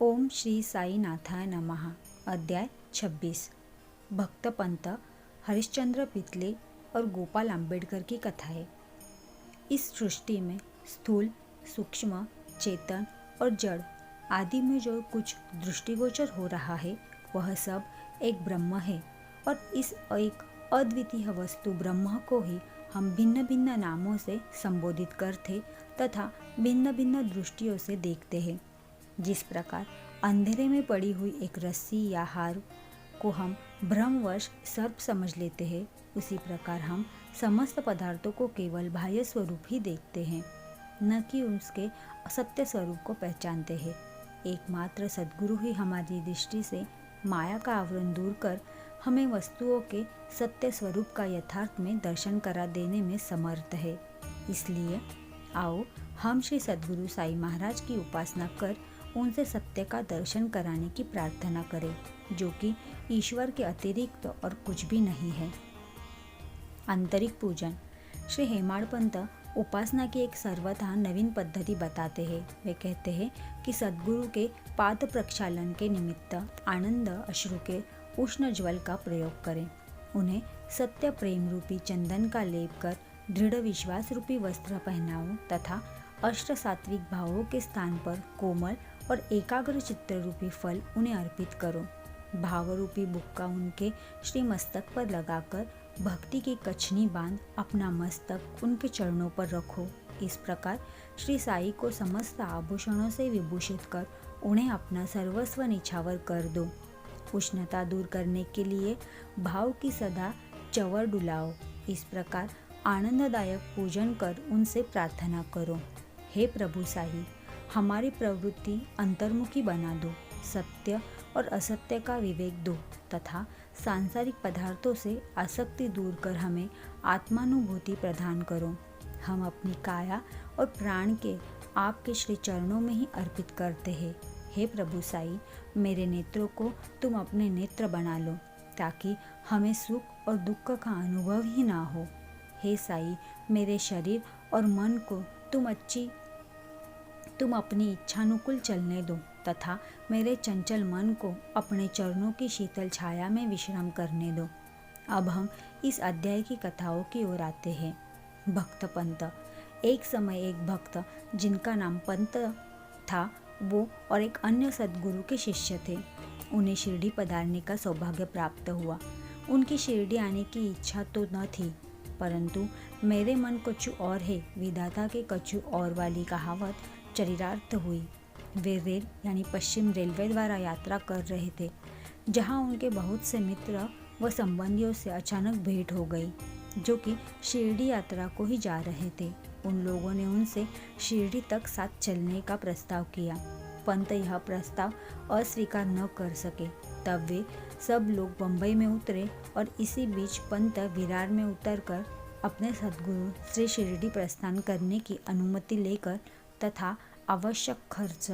ओम श्री साई नाथाय नमः। अध्याय 26। भक्तपंत, हरिश्चंद्र पितले और गोपाल आंबेडकर की कथाएं। इस सृष्टि में स्थूल, सूक्ष्म, चेतन और जड़ आदि में जो कुछ दृष्टिगोचर हो रहा है वह सब एक ब्रह्म है और इस एक अद्वितीय वस्तु ब्रह्म को ही हम भिन्न भिन्न नामों से संबोधित करते तथा भिन्न भिन्न दृष्टियों से देखते हैं। जिस प्रकार अंधेरे में पड़ी हुई एक रस्सी या हार को हम भ्रमवश सर्प समझ लेते हैं, उसी प्रकार हम समस्त पदार्थों को केवल बाह्य स्वरूप ही देखते हैं, न कि उसके असत्य स्वरूप को पहचानते हैं। एकमात्र सद्गुरु ही हमारी दृष्टि से माया का आवरण दूर कर हमें वस्तुओं के सत्य स्वरूप का यथार्थ में दर्शन करा देने में समर्थ है। इसलिए आओ हम श्री सद्गुरु साई महाराज की उपासना कर उनसे सत्य का दर्शन कराने की प्रार्थना करें, जो कि ईश्वर के अतिरिक्त और कुछ भी नहीं है। आंतरिक पूजन। श्री हेमाड़पंत उपासना की एक सर्वथा नवीन पद्धति बताते हैं। वे कहते हैं कि सद्गुरु के पाद प्रक्षालन के निमित्त आनंद अश्रु के उष्ण ज्वल का प्रयोग करें। उन्हें सत्य प्रेम रूपी चंदन का लेप कर दृढ़ विश्वास रूपी वस्त्र पहनाओ तथा अष्ट सात्विक भावों के स्थान पर कोमल और एकाग्र चित्त रूपी फल उन्हें अर्पित करो। भाव रूपी बुक्का उनके श्री मस्तक पर लगाकर भक्ति की कछनी बांध अपना मस्तक उनके चरणों पर रखो। इस प्रकार श्री साई को समस्त आभूषणों से विभूषित कर उन्हें अपना सर्वस्व निछावर कर दो। उष्णता दूर करने के लिए भाव की सदा चवर डुलाओ। इस प्रकार आनंददायक पूजन कर उनसे प्रार्थना करो, हे प्रभु साई, हमारी प्रवृत्ति अंतर्मुखी बना दो, सत्य और असत्य का विवेक दो तथा सांसारिक पदार्थों से आसक्ति दूर कर हमें आत्मानुभूति प्रदान करो। हम अपनी काया और प्राण के आपके श्री चरणों में ही अर्पित करते हैं। हे प्रभु साई, मेरे नेत्रों को तुम अपने नेत्र बना लो ताकि हमें सुख और दुख का अनुभव ही ना हो। हे साई, मेरे शरीर और मन को तुम अपनी इच्छानुकूल चलने दो तथा मेरे चंचल मन को अपने चरणों की शीतल छाया में विश्राम करने दो। अब हम इस अध्याय की कथाओं की ओर आते हैं। भक्त पंत। एक समय एक भक्त जिनका नाम पंत था, वो और एक अन्य सद्गुरु के शिष्य थे। उन्हें शिरडी पधारने का सौभाग्य प्राप्त हुआ। उनकी शिरडी आने की इच्छा तो न थी, परंतु मेरे मन कछु और है, विधाता के कछु और वाली कहावत चरितार्थ हुई। वे रेल यानी पश्चिम रेलवे द्वारा यात्रा कर रहे थे, जहां उनके बहुत से मित्र व संबंधियों से अचानक भेंट हो गई, जो कि शिरडी यात्रा को ही जा रहे थे। उन लोगों ने उनसे शिरडी तक साथ चलने का प्रस्ताव किया। पंत यह प्रस्ताव अस्वीकार न कर सके। तब वे सब लोग बंबई में उतरे और इसी बीच पंत विरार में उतरकर अपने सद्गुरु श्री शिरडी प्रस्थान करने की अनुमति लेकर तथा आवश्यक खर्च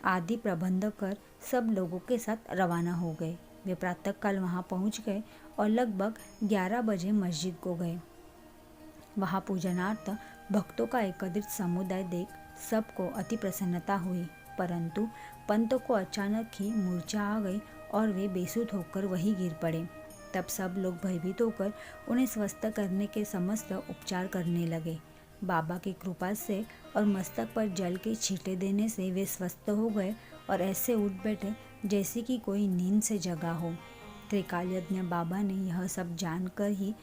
आदि प्रबंध कर सब लोगों के साथ रवाना हो गए। वे प्रातःकाल वहां पहुंच गए और लगभग 11 बजे मस्जिद को गए। वहां पूजनार्थ भक्तों का एकत्रित समुदाय देख सबको अति प्रसन्नता हुई, परंतु पंत को अचानक ही मूर्छा आ गई और वे बेसुध होकर वहीं गिर पड़े। तब सब लोग भयभीत होकर उन्हें स्वस्थ करने के समस्त उपचार करने लगे। बाबा की कृपा से और मस्तक पर जल के छींटे देने से वे स्वस्थ हो गए और ऐसे उठ बैठे जैसे कि कोई नींद से जगा हो। त्रिकालज्ञ बाबा ने यह सब जानकर ही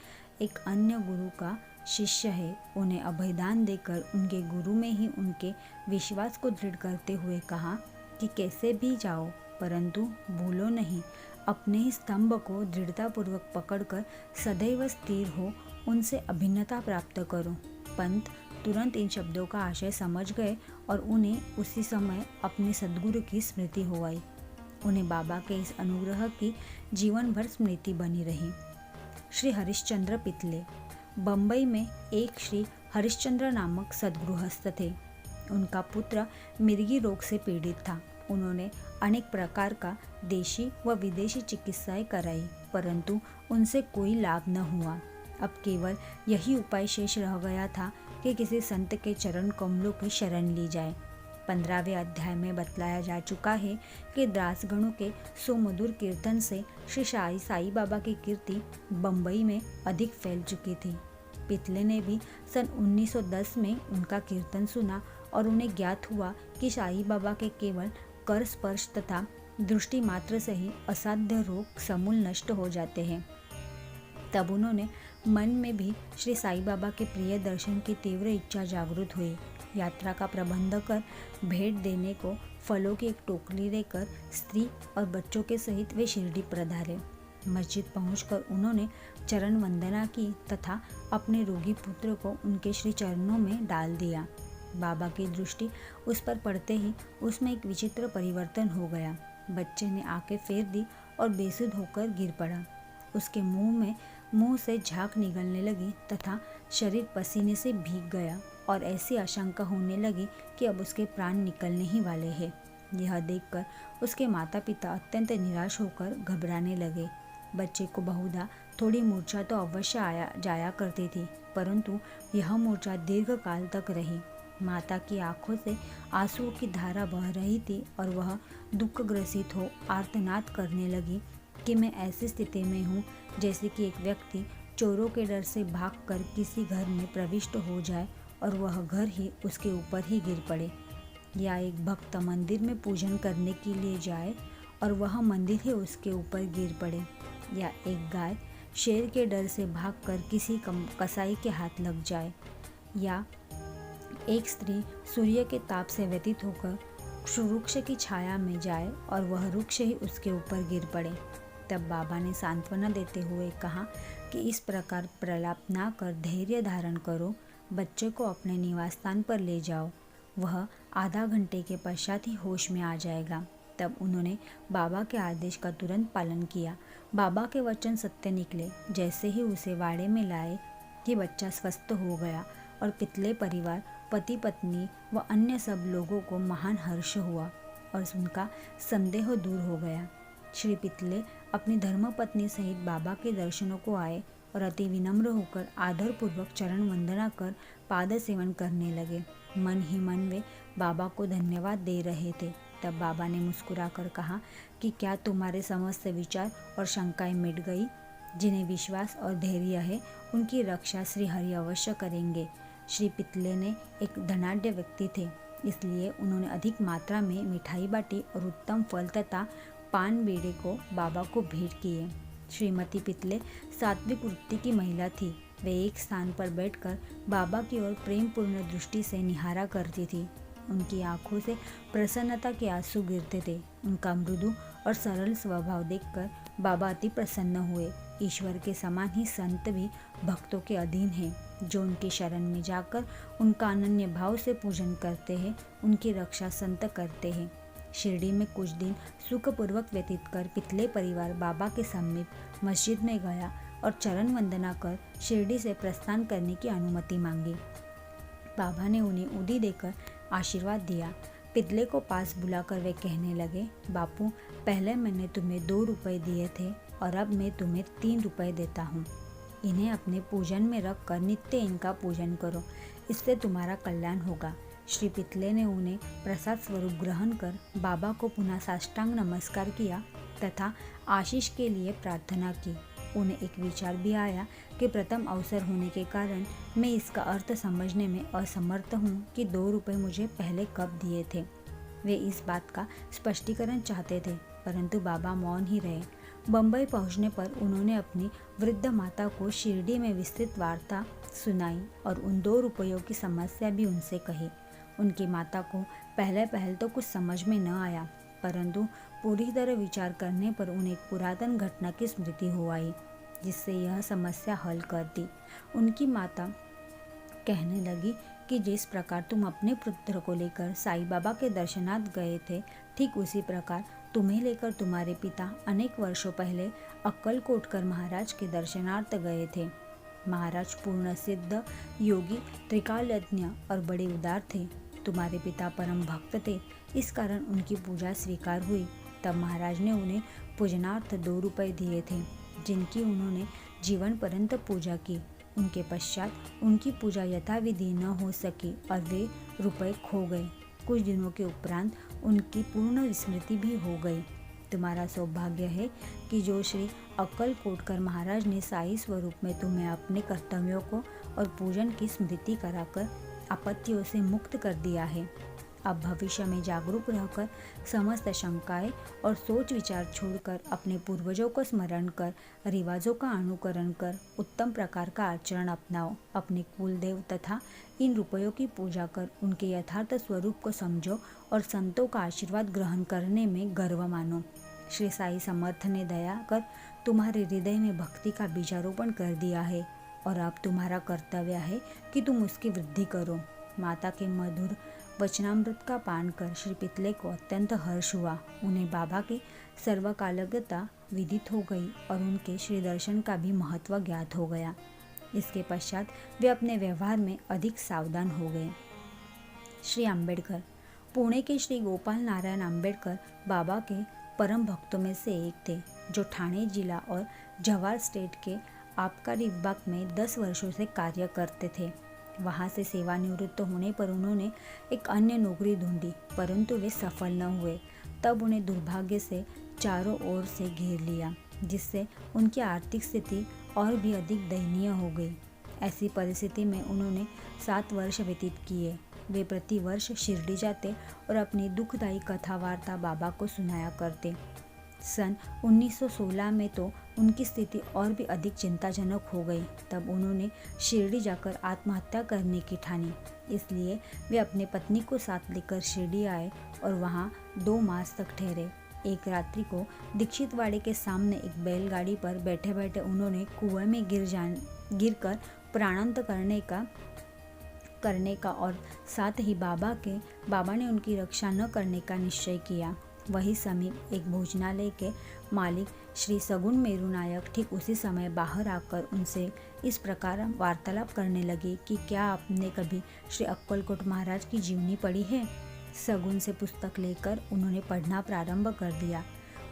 एक अन्य गुरु का शिष्य है, उन्हें अभयदान देकर उनके गुरु में ही उनके विश्वास को दृढ़ करते हुए कहा कि कैसे भी जाओ, परंतु भूलो नहीं, अपने ही स्तंभ को दृढ़तापूर्वक पकड़कर सदैव स्थिर हो उनसे अभिन्नता प्राप्त करो। पंत तुरंत इन शब्दों का आशय समझ गए और उन्हें उसी समय अपने सद्गुरु की स्मृति हो आई। उन्हें बाबा के इस अनुग्रह की जीवन भर स्मृति बनी रही। श्री हरिश्चंद्र पितले। बंबई में एक श्री हरिश्चंद्र नामक सद्गृहस्थ थे। उनका पुत्र मिर्गी रोग से पीड़ित था। उन्होंने अनेक प्रकार का देशी व विदेशी चिकित्साएं कराई, परंतु उनसे कोई लाभ न हुआ। अब केवल यही उपाय शेष रह गया था कि किसी संत के चरण कमलों की शरण ली जाए। 15वें अध्याय में बतलाया जा चुका है कि दासगणों के सुमधुर कीर्तन से श्री साई बाबा की कीर्ति बम्बई में अधिक फैल चुकी थी। पितले ने भी सन 1910 में उनका कीर्तन सुना और उन्हें ज्ञात हुआ कि साई बाबा के केवल कर स्पर्श तथा दृष्टि मात्र से ही असाध्य रोग समूल नष्ट हो जाते हैं। तब उन्होंने मन में भी श्री साई बाबा के प्रिय दर्शन की तीव्र इच्छा जागृत हुई। यात्रा का प्रबंध कर भेंट देने को फलों की एक टोकरी लेकर स्त्री और बच्चों के सहित वे शिरडी पधारे। मस्जिद पहुंचकर उन्होंने चरण वंदना की तथा अपने रोगी पुत्र को उनके श्री चरणों में डाल दिया। बाबा की दृष्टि उस पर पड़ते ही उसमें एक विचित्र परिवर्तन हो गया। बच्चे ने आंखें फेर दी और बेसुध होकर गिर पड़ा। उसके मुंह से झाग निकलने लगी तथा शरीर पसीने से भीग गया और ऐसी आशंका होने लगी कि अब उसके प्राण निकलने ही वाले हैं। यह देखकर उसके माता पिता अत्यंत निराश होकर घबराने लगे। बच्चे को बहुधा थोड़ी मूर्छा तो अवश्य जाया करती थी, परंतु यह मूर्छा दीर्घ काल तक रही। माता की आंखों से आंसुओं की धारा बह रही थी और वह दुख ग्रसित हो आर्तनाद करने लगी कि मैं ऐसी स्थिति में हूँ जैसे कि एक व्यक्ति चोरों के डर से भागकर किसी घर में प्रविष्ट हो जाए और वह घर ही उसके ऊपर ही गिर पड़े, या एक भक्त मंदिर में पूजन करने के लिए जाए और वह मंदिर ही उसके ऊपर गिर पड़े, या एक गाय शेर के डर से भागकर किसी कसाई के हाथ लग जाए, या एक स्त्री सूर्य के ताप से व्यतीत होकर वृक्ष की छाया में जाए और वह वृक्ष ही उसके ऊपर गिर पड़े। तब बाबा ने सांत्वना देते हुए कहा कि इस प्रकार प्रलाप ना कर धैर्य धारण करो, बच्चे को अपने निवास स्थान पर ले जाओ, वह आधा घंटे के पश्चात ही होश में आ जाएगा। तब उन्होंने बाबा के आदेश का तुरंत पालन किया। बाबा के वचन सत्य निकले। जैसे ही उसे वाड़े में लाए कि बच्चा स्वस्थ हो गया और पितले परिवार, पति पत्नी व अन्य सब लोगों को महान हर्ष हुआ और उनका संदेह दूर हो गया। श्री पितले अपनी धर्मपत्नी सहित बाबा के दर्शनों को आए और अति विनम्र होकर आदरपूर्वक चरण वंदना कर पाद सेवन करने लगे। मन ही मन वे बाबा को धन्यवाद दे रहे थे। तब बाबा ने मुस्कुराकर कहा कि क्या तुम्हारे समस्त विचार और शंकाएं मिट गई? जिन्हें विश्वास और धैर्य है उनकी रक्षा श्री हरि अवश्य करेंगे। श्री पितले ने एक धनाढ्य व्यक्ति थे, इसलिए उन्होंने अधिक मात्रा में मिठाई बाटी और उत्तम फल तथा पान बेड़े को बाबा को भेंट किए। श्रीमती पितले सात्विक वृत्ति की महिला थी। वे एक स्थान पर बैठकर बाबा की ओर प्रेमपूर्ण दृष्टि से निहारा करती थी। उनकी आंखों से प्रसन्नता के आंसू गिरते थे। उनका मृदु और सरल स्वभाव देखकर बाबा अति प्रसन्न हुए। ईश्वर के समान ही संत भी भक्तों के अधीन हैं। जो उनकी शरण में जाकर उनका अनन्य भाव से पूजन करते हैं, उनकी रक्षा संत करते हैं। शिरडी में कुछ दिन सुखपूर्वक व्यतीत कर पितले परिवार बाबा के समीप मस्जिद में गया और चरण वंदना कर शिरडी से प्रस्थान करने की अनुमति मांगी। बाबा ने उन्हें उदी देकर आशीर्वाद दिया। पितले को पास बुलाकर वे कहने लगे, बापू, पहले मैंने तुम्हें 2 रुपए दिए थे और अब मैं तुम्हें 3 रुपए देता हूँ। इन्हें अपने पूजन में रख कर नित्य इनका पूजन करो, इससे तुम्हारा कल्याण होगा। श्री पितले ने उन्हें प्रसाद स्वरूप ग्रहण कर बाबा को पुनः साष्टांग नमस्कार किया तथा आशीष के लिए प्रार्थना की। उन्हें एक विचार भी आया कि प्रथम अवसर होने के कारण मैं इसका अर्थ समझने में असमर्थ हूँ कि 2 रुपए मुझे पहले कब दिए थे। वे इस बात का स्पष्टीकरण चाहते थे, परंतु बाबा मौन ही रहे। बम्बई पहुंचने पर उन्होंने अपनी वृद्ध माता को शिरडी में विस्तृत वार्ता सुनाई और उन 2 रुपयों की समस्या भी उनसे कही। उनकी माता को पहले तो कुछ समझ में न आया, परंतु पूरी तरह विचार करने पर उन्हें एक पुरातन घटना की स्मृति हो आई, जिससे यह समस्या हल कर दी। उनकी माता कहने लगी कि जिस प्रकार तुम अपने पुत्र को लेकर साईं बाबा के दर्शनार्थ गए थे, ठीक उसी प्रकार तुम्हें लेकर तुम्हारे पिता अनेक वर्षों पहले अक्कलकोटकर महाराज के दर्शनार्थ गए थे। महाराज पूर्ण सिद्ध, योगी, त्रिकालज्ञ और बड़े उदार थे। तुम्हारे पिता परम भक्त थे, इस कारण उनकी पूजा स्वीकार हुई। तब महाराज ने उन्हें पूजनार्थ 2 रुपए दिए थे, जिनकी उन्होंने जीवन पर्यंत पूजा की। उनके पश्चात उनकी पूजा यथाविधि न हो सकी और वे रुपए खो गए। कुछ दिनों के उपरांत उनकी पूर्ण स्मृति भी हो गई। तुम्हारा सौभाग्य है कि जो श्री अक्कलकोटकर महाराज ने साई स्वरूप में तुम्हें अपने कर्तव्यों को और पूजन की स्मृति कराकर आपत्तियों से मुक्त कर दिया है। अब भविष्य में जागरूक रहकर समस्त शंकाएं और सोच विचार छोड़कर अपने पूर्वजों को स्मरण कर, रिवाजों का अनुकरण कर, उत्तम प्रकार का आचरण अपनाओ। अपने कुल देव तथा इन रुपयों की पूजा कर उनके यथार्थ स्वरूप को समझो और संतों का आशीर्वाद ग्रहण करने में गर्व मानो। श्री साई समर्थ ने दया कर तुम्हारे हृदय में भक्ति का बीजारोपण कर दिया है और अब तुम्हारा कर्तव्य है कि तुम उसकी वृद्धि करो। माता के मधुर वचनामृत का पान कर श्री पितले को अत्यंत हर्ष हुआ। उन्हें बाबा की सर्वकालज्ञता विदित हो गई और उनके श्री दर्शन का भी महत्व ज्ञात हो गया। इसके पश्चात वे अपने व्यवहार में अधिक सावधान हो गए। श्री अम्बेडकर। पुणे के श्री गोपाल नारायण अम्बेडकर बाबा के परम भक्तों में से एक थे, जो ठाणे जिला और जवाहर स्टेट के आबकारी विभाग में 10 वर्षों से कार्य करते थे। वहाँ से सेवानिवृत्त होने पर उन्होंने एक अन्य नौकरी ढूंढी, परंतु वे सफल न हुए। तब उन्हें दुर्भाग्य से चारों ओर से घेर लिया, जिससे उनकी आर्थिक स्थिति और भी अधिक दयनीय हो गई। ऐसी परिस्थिति में उन्होंने 7 वर्ष व्यतीत किए। वे प्रति वर्ष शिरडी जाते और अपनी दुखदायी कथा वार्ता बाबा को सुनाया करते। सन 1916 में तो उनकी स्थिति और भी अधिक चिंताजनक हो गई। तब उन्होंने शिरडी जाकर आत्महत्या करने की ठानी। इसलिए वे अपनी पत्नी को साथ लेकर शिरडी आए और वहाँ 2 मास तक ठहरे। एक रात्रि को दीक्षितवाड़े के सामने एक बैलगाड़ी पर बैठे बैठे उन्होंने कुएं में गिरकर प्राणांत करने का और साथ ही बाबा ने उनकी रक्षा न करने का निश्चय किया। वही समीप एक भोजनालय के मालिक श्री सगुन मेरू नायक ठीक उसी समय बाहर आकर उनसे इस प्रकार वार्तालाप करने लगे कि क्या आपने कभी श्री अक्कलकोट महाराज की जीवनी पढ़ी है। सगुन से पुस्तक लेकर उन्होंने पढ़ना प्रारंभ कर दिया।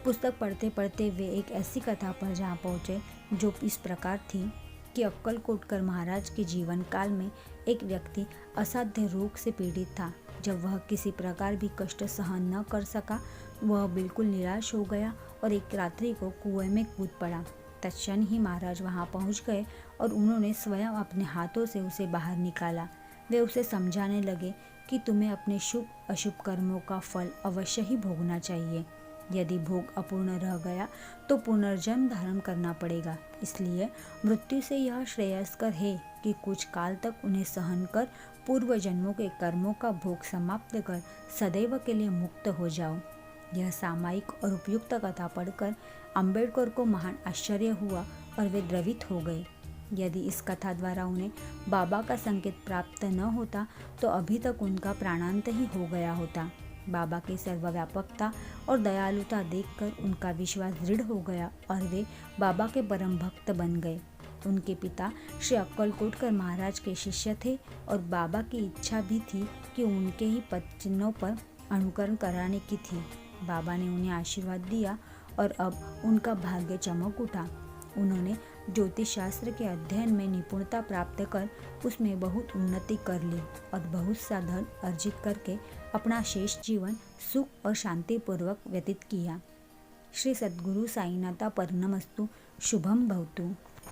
पुस्तक पढ़ते पढ़ते वे एक ऐसी कथा पर जहाँ पहुँचे जो इस प्रकार थी कि अक्कलकोटकर महाराज के जीवन काल में एक व्यक्ति असाध्य रोग से पीड़ित था। जब वह किसी प्रकार भी कष्ट सहन न कर सका, वह बिल्कुल निराश हो गया और एक रात्रि को कुएं में कूद पड़ा। तत्क्षण ही महाराज वहां पहुंच गए और उन्होंने स्वयं अपने हाथों से उसे बाहर निकाला। वे उसे समझाने लगे कि तुम्हें अपने शुभ अशुभ कर्मों का फल अवश्य ही भोगना चाहिए। यदि भोग अपूर्ण रह गया तो पुनर्जन्म धारण करना पड़ेगा। इसलिए मृत्यु से यह श्रेयस्कर है कि कुछ काल तक उन्हें सहन कर पूर्व जन्मों के कर्मों का भोग समाप्त कर सदैव के लिए मुक्त हो जाओ। यह सामायिक और उपयुक्त कथा पढ़कर अम्बेडकर को महान आश्चर्य हुआ और वे द्रवित हो गए। यदि इस कथा द्वारा उन्हें बाबा का संकेत प्राप्त न होता तो अभी तक उनका प्राणांत ही हो गया होता। बाबा की सर्वव्यापकता और दयालुता देखकर उनका विश्वास दृढ़ हो गया और वे बाबा के परम भक्त बन गए। उनके पिता श्री अक्कलकोटकर महाराज के शिष्य थे और बाबा की इच्छा भी थी कि उनके ही पदचिन्हों पर अनुकरण कराने की थी। बाबा ने उन्हें आशीर्वाद दिया और अब उनका भाग्य चमक उठा। उन्होंने ज्योतिष शास्त्र के अध्ययन में निपुणता प्राप्त कर उसमें बहुत उन्नति कर ली और बहुत सा धन अर्जित करके अपना शेष जीवन सुख और शांतिपूर्वक व्यतीत किया। श्री सद्गुरु साईनाथा परनमस्तु। शुभम भवतु।